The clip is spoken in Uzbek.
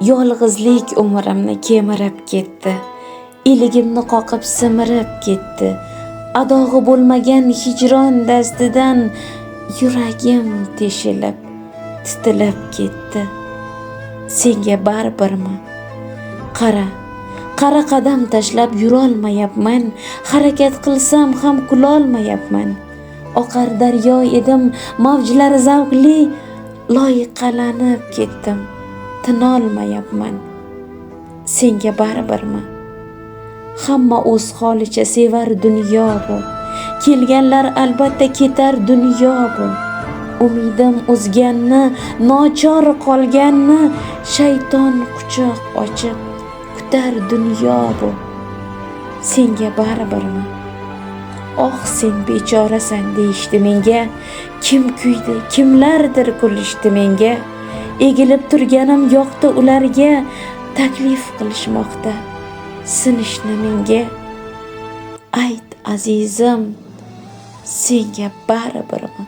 Yolg'izlik umrimni kemirib ketdi. Eligimni qoqib simirib ketdi. Adog'i bo'lmagan hijron dastidan yuragim teshilib, titilib ketdi. Senga baribirmi? Qara qadam tashlab yurolmayapman. Harakat qilsam ham kulolmayapman. Oqar daryo edim, mavjlari zavqli, loyiqalanib ketdim. Tinolmayapman. Senga baribirmi? Hamma o'z holicha sevar dunyo bu. Kelganlar albatta ketar dunyo bu. Umidim o'zganni, nochor qolganni shayton quchoq ochib kutar dunyo bu. Senga baribirmi? Oh, sen bechorasan deyishdi menga. Kim kuydi, kimlardir kulishdi menga. Egilib turganim yoqdi ularga, taklif qilishmoqda sinishni menga. Ayt azizim, senga baribirmi?